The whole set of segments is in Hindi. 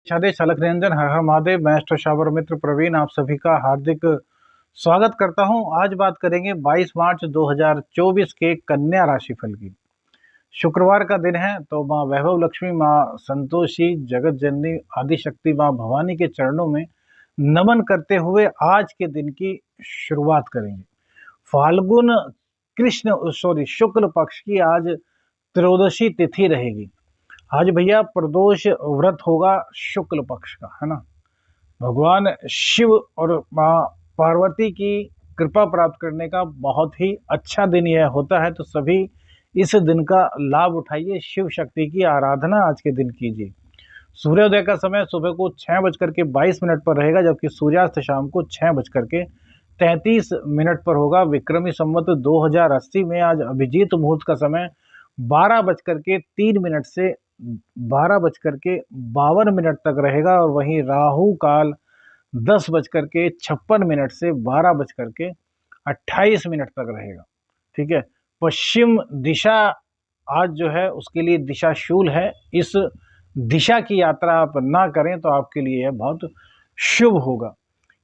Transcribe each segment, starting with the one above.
छादेश अलख निरंजन हर हर महादेव। मैं श्रावर मित्र प्रवीण आप सभी का हार्दिक स्वागत करता हूं। आज बात करेंगे 22 मार्च 2024 के कन्या राशिफल की। शुक्रवार का दिन है, तो माँ वैभव लक्ष्मी, माँ संतोषी, जगत जननी आदिशक्ति माँ भवानी के चरणों में नमन करते हुए आज के दिन की शुरुआत करेंगे। फाल्गुन शुक्ल पक्ष की आज त्रयोदशी तिथि रहेगी। आज भैया प्रदोष व्रत होगा शुक्ल पक्ष का, है ना। भगवान शिव और माँ पार्वती की कृपा प्राप्त करने का बहुत ही अच्छा दिन यह होता है, तो सभी इस दिन का लाभ उठाइए। शिव शक्ति की आराधना आज के दिन कीजिए। सूर्योदय का समय सुबह को 6:22 पर रहेगा, जबकि सूर्यास्त शाम को 6:33 पर होगा। विक्रमी संवत 2080 में आज अभिजीत मुहूर्त का समय 12:03 से 12:52 तक रहेगा, और वहीं राहु काल 10:56 से 12:28 तक रहेगा। ठीक है। पश्चिम दिशा आज जो है उसके लिए दिशा शूल है। इस दिशा की यात्रा आप ना करें तो आपके लिए यह बहुत शुभ होगा।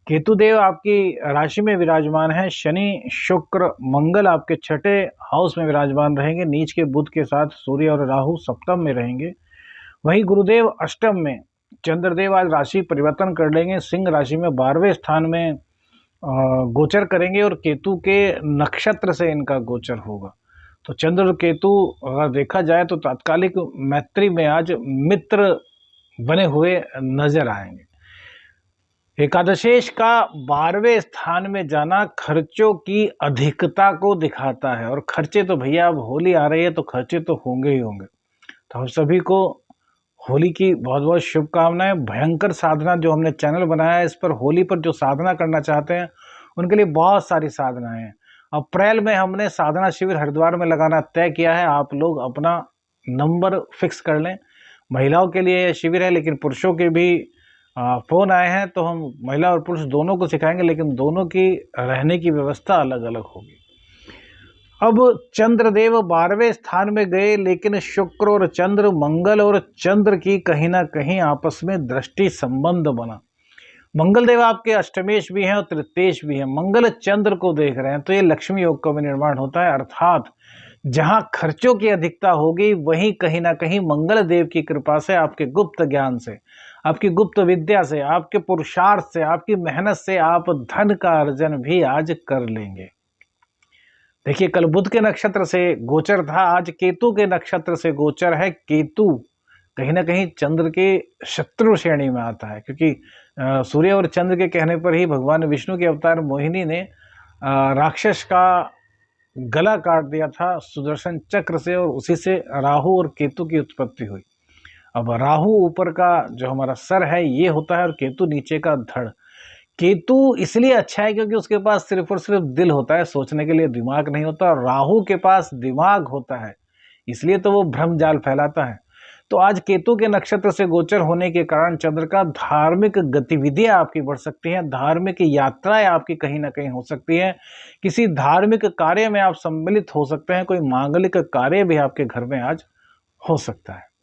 केतुदेव आपकी राशि में विराजमान है। शनि शुक्र मंगल आपके छठे हाउस में विराजमान रहेंगे। नीच के बुध के साथ सूर्य और राहु सप्तम में रहेंगे। वहीं गुरुदेव अष्टम में। चंद्रदेव आज राशि परिवर्तन कर लेंगे, सिंह राशि में 12वें स्थान में गोचर करेंगे, और केतु के नक्षत्र से इनका गोचर होगा। तो चंद्र केतु अगर देखा जाए तो तात्कालिक मैत्री में आज मित्र बने हुए नजर आएंगे। एकादशेश का 12वें स्थान में जाना खर्चों की अधिकता को दिखाता है, और खर्चे तो भैया अब होली आ रही है तो खर्चे तो होंगे ही होंगे। तो हम सभी को होली की बहुत बहुत शुभकामनाएं। भयंकर साधना जो हमने चैनल बनाया है, इस पर होली पर जो साधना करना चाहते हैं उनके लिए बहुत सारी साधनाएं हैं। अप्रैल में हमने साधना शिविर हरिद्वार में लगाना तय किया है। आप लोग अपना नंबर फिक्स कर लें। महिलाओं के लिए शिविर है, लेकिन पुरुषों के भी फोन आए हैं, तो हम महिला और पुरुष दोनों को सिखाएंगे, लेकिन दोनों की रहने की व्यवस्था अलग अलग होगी। अब चंद्रदेव 12वें स्थान में गए, लेकिन शुक्र और चंद्र, मंगल और चंद्र की कहीं ना कहीं आपस में दृष्टि संबंध बना। मंगल देव आपके अष्टमेश भी हैं और तृतीयेश भी हैं। मंगल चंद्र को देख रहे हैं, तो ये लक्ष्मी योग का भी निर्माण होता है। अर्थात जहां खर्चों की अधिकता होगी, वहीं कहीं ना कहीं मंगल देव की कृपा से, आपके गुप्त ज्ञान से, आपकी गुप्त विद्या से, आपके पुरुषार्थ से, आपकी मेहनत से आप धन का अर्जन भी आज कर लेंगे। देखिए, कल बुध के नक्षत्र से गोचर था, आज केतु के नक्षत्र से गोचर है। केतु कहीं ना कहीं चंद्र के शत्रु श्रेणी में आता है, क्योंकि सूर्य और चंद्र के कहने पर ही भगवान विष्णु के अवतार मोहिनी ने राक्षस का गला काट दिया था सुदर्शन चक्र से, और उसी से राहु और केतु की उत्पत्ति हुई। अब राहु ऊपर का जो हमारा सर है ये होता है, और केतु नीचे का धड़। केतु इसलिए अच्छा है क्योंकि उसके पास सिर्फ और सिर्फ दिल होता है, सोचने के लिए दिमाग नहीं होता। और राहु के पास दिमाग होता है, इसलिए तो वो भ्रम जाल फैलाता है। तो आज केतु के नक्षत्र से गोचर होने के कारण चंद्र का धार्मिक गतिविधियां आपकी बढ़ सकती हैं, धार्मिक यात्राएं आपकी कहीं ना कहीं हो सकती हैं, किसी धार्मिक कार्य में आप सम्मिलित हो सकते हैं, कोई मांगलिक कार्य भी आपके घर में आज हो सकता है।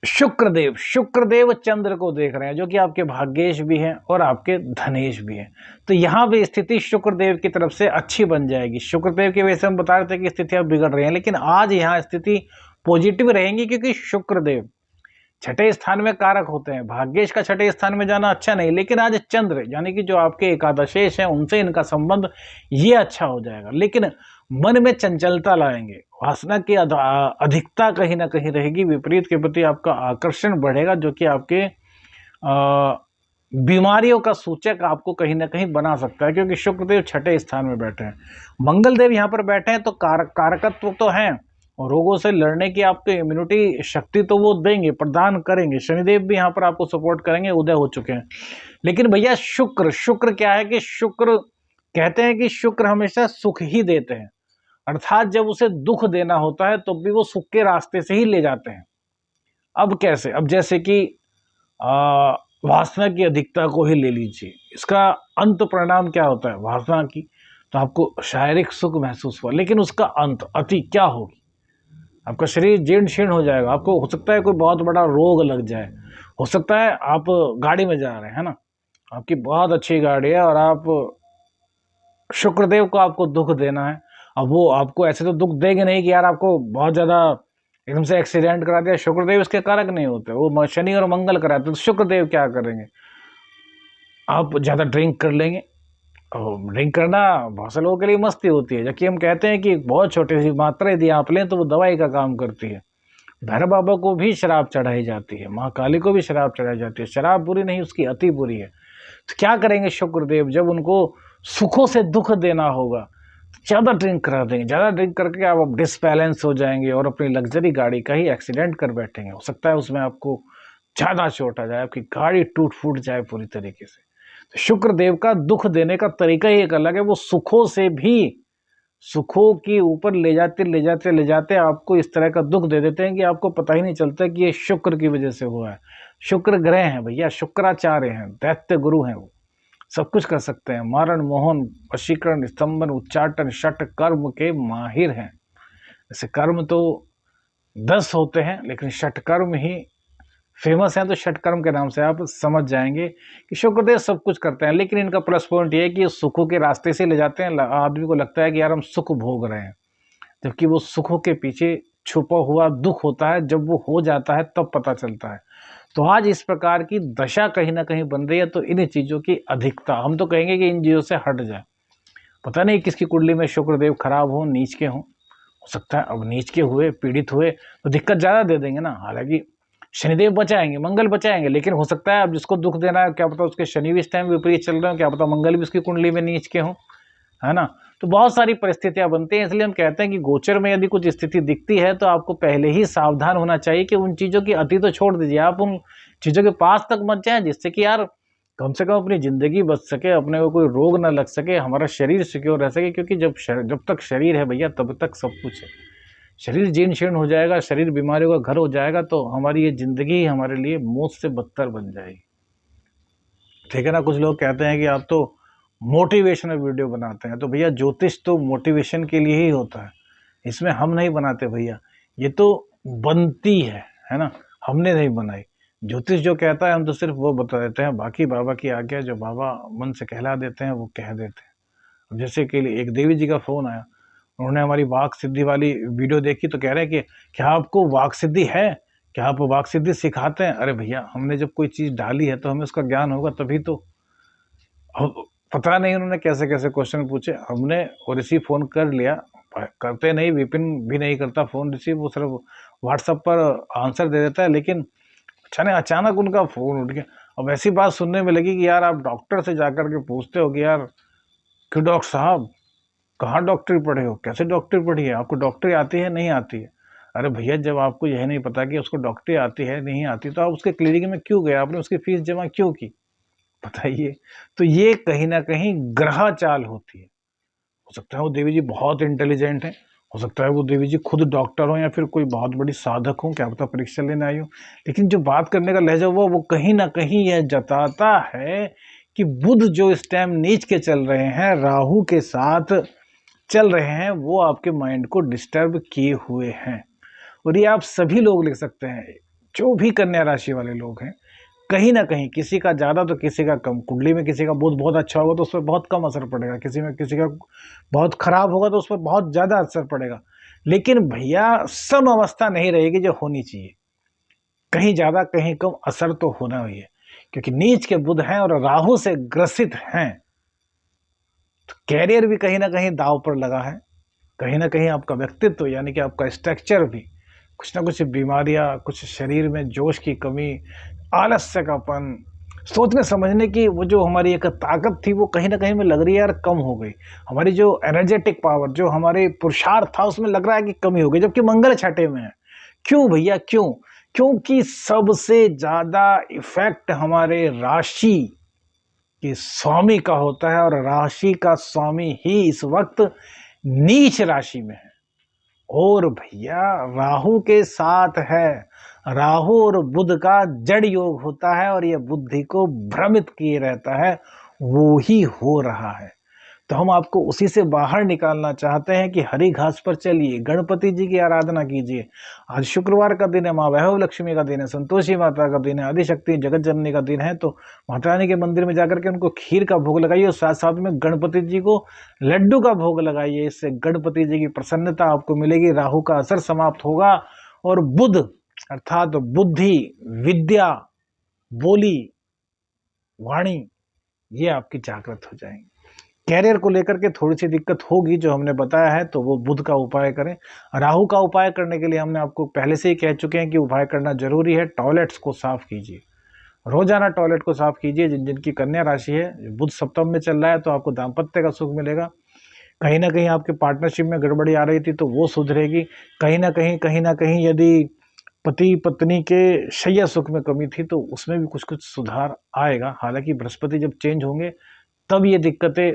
शुक्रदेव चंद्र को देख रहे हैं, जो कि आपके भाग्येश भी हैं और आपके धनेश भी हैं। तो यहाँ भी स्थिति शुक्रदेव की तरफ से अच्छी बन जाएगी। शुक्रदेव की वजह से हम बता रहे थे कि स्थिति अब बिगड़ रही है, लेकिन आज यहाँ स्थिति पॉजिटिव रहेंगी, क्योंकि शुक्रदेव छठे स्थान में कारक होते हैं। भाग्येश का छठे स्थान में जाना अच्छा नहीं, लेकिन आज चंद्र यानी कि जो आपके एकादशेश हैं उनसे इनका संबंध ये अच्छा हो जाएगा। लेकिन मन में चंचलता लाएंगे, वासना की अधिकता कहीं ना कहीं रहेगी, विपरीत के प्रति आपका आकर्षण बढ़ेगा, जो कि आपके बीमारियों का सूचक आपको कहीं ना कहीं बना सकता है, क्योंकि शुक्रदेव छठे स्थान में बैठे हैं। मंगल देव यहाँ पर बैठे हैं, तो कारकत्व तो हैं, और रोगों से लड़ने की आपको इम्यूनिटी शक्ति तो वो देंगे, प्रदान करेंगे। शनिदेव भी यहाँ पर आपको सपोर्ट करेंगे, उदय हो चुके हैं। लेकिन भैया शुक्र क्या है कि शुक्र कहते हैं कि शुक्र हमेशा सुख ही देते हैं, अर्थात जब उसे दुख देना होता है तो भी वो सुख के रास्ते से ही ले जाते हैं। अब कैसे? अब जैसे कि वासना की अधिकता को ही ले लीजिए, इसका अंत परिणाम क्या होता है? वासना की तो आपको शारीरिक सुख महसूस हुआ, लेकिन उसका अंत अति क्या होगी? आपका शरीर जीर्ण शीर्ण हो जाएगा, आपको हो सकता है कोई बहुत बड़ा रोग लग जाए, हो सकता है आप गाड़ी में जा रहे हैं ना, आपकी बहुत अच्छी गाड़ी है और आप शुक्रदेव को आपको दुख देना है। अब वो आपको ऐसे तो दुख देंगे नहीं कि यार आपको बहुत ज़्यादा एकदम से एक्सीडेंट करा दिया, शुक्रदेव इसके कारक नहीं होते, वो शनि और मंगल कराते, तो शुक्रदेव क्या करेंगे, आप ज़्यादा ड्रिंक कर लेंगे। और ड्रिंक करना बहुत से लोगों के लिए मस्ती होती है, जबकि हम कहते हैं कि बहुत छोटी सी मात्रा यदि आप लें तो वो दवाई का काम करती है। भैरव बाबा को भी शराब चढ़ाई जाती है, माँ काली को भी शराब चढ़ाई जाती है। शराब बुरी नहीं, उसकी अति बुरी है। तो क्या करेंगे शुक्रदेव, जब उनको सुखों से दुख देना होगा तो ज़्यादा ड्रिंक करा देंगे। ज़्यादा ड्रिंक करके आप डिसबैलेंस हो जाएंगे और अपनी लग्जरी गाड़ी का ही एक्सीडेंट कर बैठेंगे। हो सकता है उसमें आपको ज़्यादा चोट आ जाए, आपकी गाड़ी टूट फूट जाए पूरी तरीके से। तो शुक्रदेव का दुख देने का तरीका ही एक अलग है। वो सुखों से भी, सुखों के ऊपर ले जाते आपको इस तरह का दुख दे देते हैं कि आपको पता ही नहीं चलता कि ये शुक्र की वजह से हुआ है। शुक्र ग्रह हैं भैया, शुक्राचार्य हैं, दैत्य गुरु हैं, वो सब कुछ कर सकते हैं। मारण मोहन वशीकरण स्तंभन उच्चाटन षट कर्म के माहिर हैं। जैसे कर्म तो 10 होते हैं लेकिन षट कर्म ही फेमस है, तो षट कर्म के नाम से आप समझ जाएंगे कि शुक्रदेव सब कुछ करते हैं। लेकिन इनका प्लस पॉइंट ये है कि सुखों के रास्ते से ले जाते हैं। आदमी को लगता है कि यार हम सुख भोग रहे हैं, जबकि वो सुखों के पीछे छुपा हुआ दुख होता है। जब वो हो जाता है तब पता चलता है। तो आज इस प्रकार की दशा कहीं ना कहीं बन रही है, तो इन चीज़ों की अधिकता, हम तो कहेंगे कि इन चीज़ों से हट जाए। पता नहीं किसकी कुंडली में शुक्रदेव खराब हो, नीच के हों। हो सकता है अब नीच के हुए, पीड़ित हुए तो दिक्कत ज़्यादा दे देंगे ना। हालांकि शनिदेव बचाएंगे, मंगल बचाएंगे, लेकिन हो सकता है अब जिसको दुख देना है, क्या पता उसके शनि भी इस टाइम विपरीत चल रहे हो, क्या पता मंगल भी उसकी कुंडली में नीच के हों, है ना। तो बहुत सारी परिस्थितियां बनती हैं। इसलिए हम कहते हैं कि गोचर में यदि कुछ स्थिति दिखती है तो आपको पहले ही सावधान होना चाहिए कि उन चीज़ों की अति तो छोड़ दीजिए, आप उन चीज़ों के पास तक मत जाएं जिससे कि यार कम से कम अपनी ज़िंदगी बच सके, अपने को कोई रोग ना लग सके, हमारा शरीर सिक्योर रह सके। क्योंकि जब तक शरीर है भैया तब तक सब कुछ है। शरीर जीर्ण शीर्ण हो जाएगा, शरीर बीमारियों का घर हो जाएगा, तो हमारी ये ज़िंदगी हमारे लिए मौत से बदतर बन जाएगी। ठीक है ना। कुछ लोग कहते हैं कि आप तो मोटिवेशनल वीडियो बनाते हैं, तो भैया ज्योतिष तो मोटिवेशन के लिए ही होता है, इसमें हम नहीं बनाते भैया, ये तो बनती है ना, हमने नहीं बनाई। ज्योतिष जो कहता है हम तो सिर्फ वो बता देते हैं, बाकी बाबा की आज्ञा जो बाबा मन से कहला देते हैं वो कह देते हैं। अब जैसे कि एक देवी जी का फ़ोन आया, उन्होंने हमारी वाक सिद्धि वाली वीडियो देखी तो कह रहे हैं कि क्या आपको वाक सिद्धि है, क्या आप वाक सिद्धि सिखाते हैं। अरे भैया, हमने जब कोई चीज़ डाली है तो हमें उसका ज्ञान होगा तभी तो। पता नहीं उन्होंने कैसे कैसे क्वेश्चन पूछे, हमने वो रिसीव फ़ोन कर लिया। करते नहीं, विपिन भी नहीं करता फ़ोन रिसीव, वो सिर्फ व्हाट्सएप पर आंसर दे देता है। लेकिन अचानक उनका फ़ोन उठ गया। अब ऐसी बात सुनने में लगी कि यार आप डॉक्टर से जाकर के पूछते हो कि यार कि डॉक्टर साहब कहाँ डॉक्टरी पढ़े हो, कैसे डॉक्टरी पढ़ी है, आपको डॉक्टरी आती है नहीं आती है। अरे भैया, जब आपको यह नहीं पता कि उसको डॉक्टरी आती है नहीं आती तो आप उसके क्लिनिक में क्यों गए, आपने उसकी फीस जमा क्यों की, बताइए। तो ये कहीं ना कहीं ग्रह चाल होती है। हो सकता है वो देवी जी बहुत इंटेलिजेंट हैं, हो सकता है वो देवी जी खुद डॉक्टर हो या फिर कोई बहुत बड़ी साधक हो, क्या पता परीक्षा लेने आई हो। लेकिन जो बात करने का लहजा हुआ वो कहीं ना कहीं यह जताता है कि बुध जो इस टाइम नीच के चल रहे हैं, राहु के साथ चल रहे हैं, वो आपके माइंड को डिस्टर्ब किए हुए हैं। और ये आप सभी लोग लिख सकते हैं, जो भी कन्या राशि वाले लोग हैं, कहीं ना कहीं किसी का ज़्यादा तो किसी का कम। कुंडली में किसी का बुध बहुत अच्छा होगा तो उस पर बहुत कम असर पड़ेगा, किसी का बहुत खराब होगा तो उस पर बहुत ज़्यादा असर पड़ेगा। लेकिन भैया सम अवस्था नहीं रहेगी जो होनी चाहिए, कहीं ज़्यादा कहीं कम असर तो होना ही है। क्योंकि नीच के बुध हैं और राहु से ग्रसित हैं, तो कैरियर भी कहीं ना कहीं दाव पर लगा है। कहीं ना कहीं आपका व्यक्तित्व यानी कि आपका स्ट्रक्चर भी कुछ ना कुछ बीमारियां, कुछ शरीर में जोश की कमी, आलस्य कापन, सोचने समझने की वो जो हमारी एक ताकत थी वो कहीं ना कहीं में लग रही है यार कम हो गई। हमारी जो एनर्जेटिक पावर, जो हमारे पुरुषार्थ था उसमें लग रहा है कि कमी हो गई, जबकि मंगल छठे में है। क्यों भैया, क्यों? क्योंकि सबसे ज़्यादा इफेक्ट हमारे राशि के स्वामी का होता है, और राशि का स्वामी ही इस वक्त नीच राशि में है। और भैया राहु के साथ है, राहु और बुध का जड़ योग होता है और यह बुद्धि को भ्रमित किए रहता है, वो ही हो रहा है। तो हम आपको उसी से बाहर निकालना चाहते हैं कि हरी घास पर चलिए, गणपति जी की आराधना कीजिए। आज शुक्रवार का दिन है, माँ वैभव लक्ष्मी का दिन है, संतोषी माता का दिन है, आदिशक्ति जगत जननी का दिन है। तो माता रानी के मंदिर में जाकर के उनको खीर का भोग लगाइए और साथ साथ में गणपति जी को लड्डू का भोग लगाइए। इससे गणपति जी की प्रसन्नता आपको मिलेगी, राहु का असर समाप्त होगा और बुध अर्थात बुद्धि, विद्या, बोली, वाणी ये आपकी जागृत हो जाएंगी। कैरियर को लेकर के थोड़ी सी दिक्कत होगी जो हमने बताया है, तो वो बुध का उपाय करें। राहु का उपाय करने के लिए हमने आपको पहले से ही कह चुके हैं कि उपाय करना जरूरी है। टॉयलेट्स को साफ कीजिए, रोजाना टॉयलेट को साफ कीजिए। जिनकी कन्या राशि है, बुध सप्तम में चल रहा है, तो आपको दाम्पत्य का सुख मिलेगा। कहीं ना कहीं आपके पार्टनरशिप में गड़बड़ी आ रही थी तो वो सुधरेगी। कहीं ना कहीं यदि पति पत्नी के शैया सुख में कमी थी तो उसमें भी कुछ कुछ सुधार आएगा। हालांकि बृहस्पति जब चेंज होंगे तब ये दिक्कतें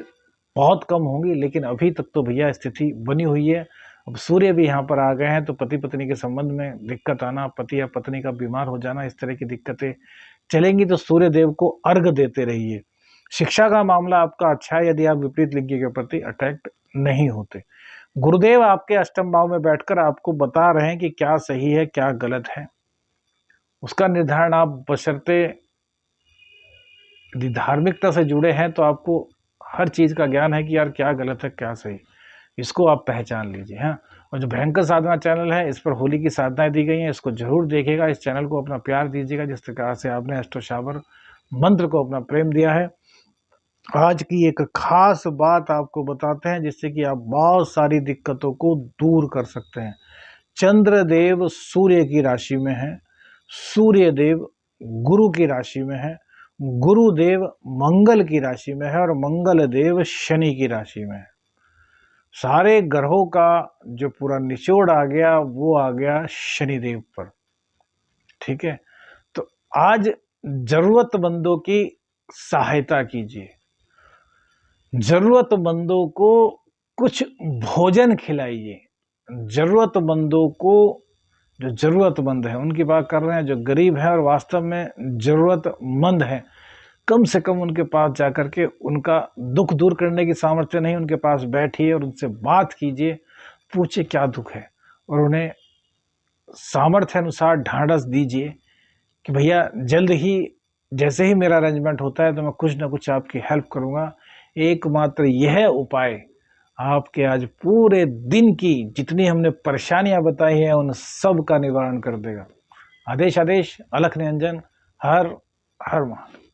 बहुत कम होंगी, लेकिन अभी तक तो भैया स्थिति बनी हुई है। अब सूर्य भी यहाँ पर आ गए हैं तो पति पत्नी के संबंध में दिक्कत आना, पति या पत्नी का बीमार हो जाना, इस तरह की दिक्कतें चलेंगी। तो सूर्य देव को अर्घ देते रहिए। शिक्षा का मामला आपका अच्छा है यदि आप विपरीत लिंग के प्रति अट्रैक्ट नहीं होते। गुरुदेव आपके अष्टम भाव में बैठकर आपको बता रहे हैं कि क्या सही है क्या गलत है। उसका निर्धारण आप बशर्ते यदि धार्मिकता से जुड़े हैं तो आपको हर चीज़ का ज्ञान है कि यार क्या गलत है क्या सही, इसको आप पहचान लीजिए। हाँ, और जो भयंकर साधना चैनल है इस पर होली की साधनाएं दी गई हैं, इसको जरूर देखिएगा। इस चैनल को अपना प्यार दीजिएगा जिस प्रकार से आपने अष्टोशावर मंत्र को अपना प्रेम दिया है। आज की एक खास बात आपको बताते हैं जिससे कि आप बहुत सारी दिक्कतों को दूर कर सकते हैं। चंद्रदेव सूर्य की राशि में है, सूर्य देव गुरु की राशि में है, गुरुदेव मंगल की राशि में है और मंगल देव शनि की राशि में है। सारे ग्रहों का जो पूरा निचोड़ आ गया वो आ गया शनिदेव पर। ठीक है, तो आज जरूरतमंदों की सहायता कीजिए, जरूरतमंदों को कुछ भोजन खिलाइए। जरूरतमंदों को, जो जरूरतमंद है उनकी बात कर रहे हैं, जो गरीब है और वास्तव में जरूरतमंद है, कम से कम उनके पास जाकर के उनका दुख दूर करने की सामर्थ्य नहीं, उनके पास बैठिए और उनसे बात कीजिए, पूछिए क्या दुख है और उन्हें सामर्थ्य अनुसार ढांढस दीजिए कि भैया जल्द ही जैसे ही मेरा अरेंजमेंट होता है तो मैं कुछ ना कुछ आपकी हेल्प करूँगा। एकमात्र यह उपाय आपके आज पूरे दिन की जितनी हमने परेशानियां बताई हैं उन सब का निवारण कर देगा। आदेश आदेश अलख निरंजन, हर हर महादेव।